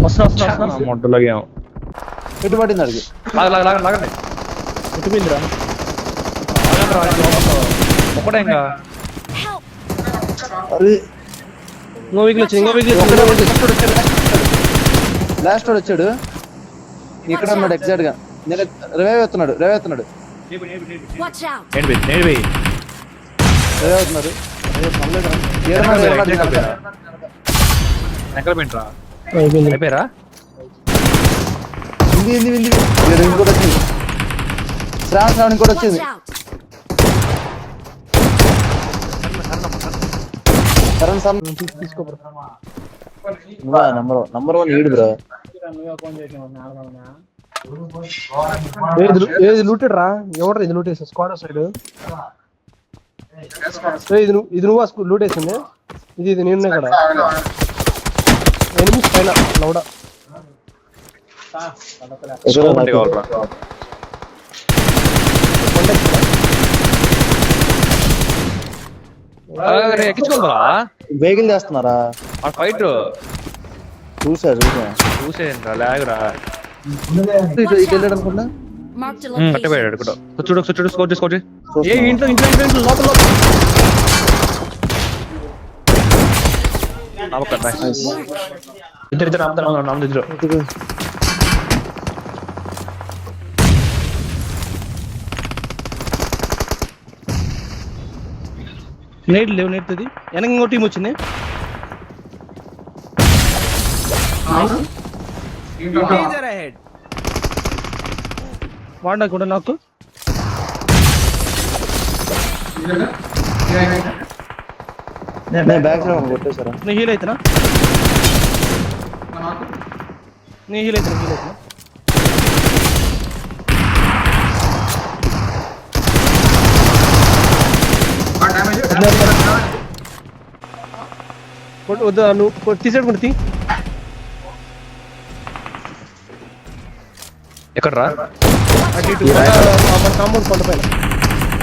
వస్తున్నా మొట్టలాగే ఎటు పడింది అడిగి లాగండి ఎటు పోయిందిరా? ఒకటే ఇంకా అది ఇంకో వెహికల్ వచ్చింది. లాస్ట్ వాడు వచ్చాడు ఇక్కడ ఉన్నాడు ఎగ్జాక్ట్ గా. నేను రివైవ్ అవుతున్నాడు రివైవ్ అవుతున్నాడు. ఎక్కడ పోయింట్రా అయిపోయింది. అయిపోయారా? ఇంకోటి వచ్చింది. శ్రావణ్ ఇంకోటి వచ్చింది. నంబర్ 1 ఈడు బ్రో. ఏది లూటెడ్ రా? ఎవరు ఇది లూట్ వేసా? స్క్వాడ్ సైడ్ ఇది నువ్వు లూట్ వేసింది. ఇది నేను ఇక్కడ ఎనిమిది పైన లౌడా ఎక్కించుకోరా వెహికల్ చేస్తున్నారా? ఫైట్ చూసేయండి లాగరా అనుకున్నా. పట్టిపోయాడు కూడా. చూడు స్కోర్ చేసుకోవచ్చు. ఏ ఇంట్లో లోపల ఇద్దరు నేట్ లేవు. నేర్తుంది వెనక ఇంకో టీం వచ్చింది. వాడినా కూడా నాకు బ్యాక్ సైడ్ కొట్టేశారా? నీ హీల్ అవుతున్నా హీల్ అవుతున్నా వద్దా నువ్వు తీసేడుకుంటు తీ. ఎక్కడరా? మన కాంపౌండ్ కొండ పైన.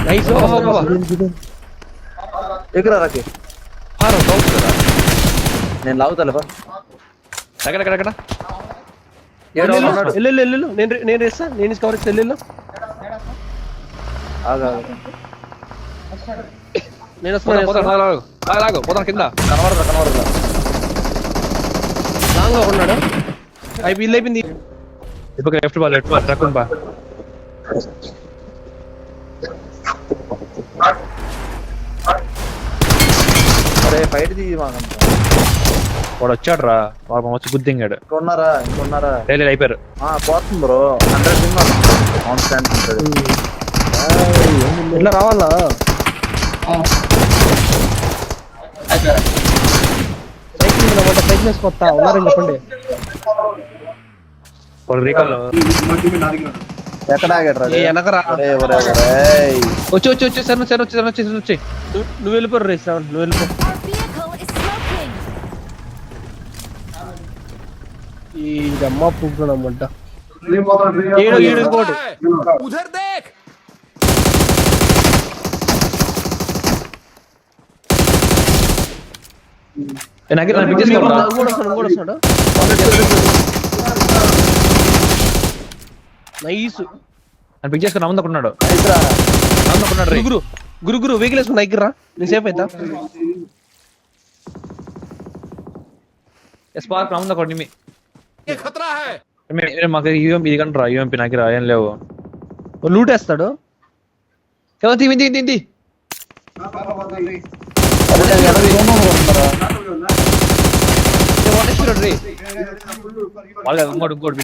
నైస్. ఎక్కడ రాకే నేను లాగుతా. ఎక్కడ వెళ్ళు. నేను వేస్తా. నేను కవర్ ఇస్తా. వెళ్ళు. నేను పోతాను కింద కనబడదా లాంగ్ ఉన్నాడు. వీళ్ళు అయిపోయింది. లెఫ్ట్ బాల్ ట్రక్ బా. అరే ఫైట్ ది వాడు వచ్చాడు రా. వాడు వచ్చి గుద్దింగాడు. ఇంకొన్నారా అయిపోయారు. పోతుంది బ్రో. 100 ఎట్లా రావాలా? సైకిల్ వేసుకొస్తా ఉన్నారని చెప్పండి. ఎక్కడ వెనకరా వచ్చి వచ్చి నువ్వు వెళ్ళిపోరు రేస్. నువ్వు వెళ్ళిపో. ఈ అమ్మ పువ్వునమ్మంట. ఇంకోటి నైస్. పిక్ చేసుకుని నమ్ముకున్నాడు. గురు వెహికల్ వేసుకుని దగ్గర నేను సేఫ్ అవుతా. స్పార్క్ నమ్ముకోండి. మాకు యూఎంపీ ఇది కంటారా? యూఎంపీ నాకు ఏం లేవు. లూట్ వేస్తాడు. ఇంకోటి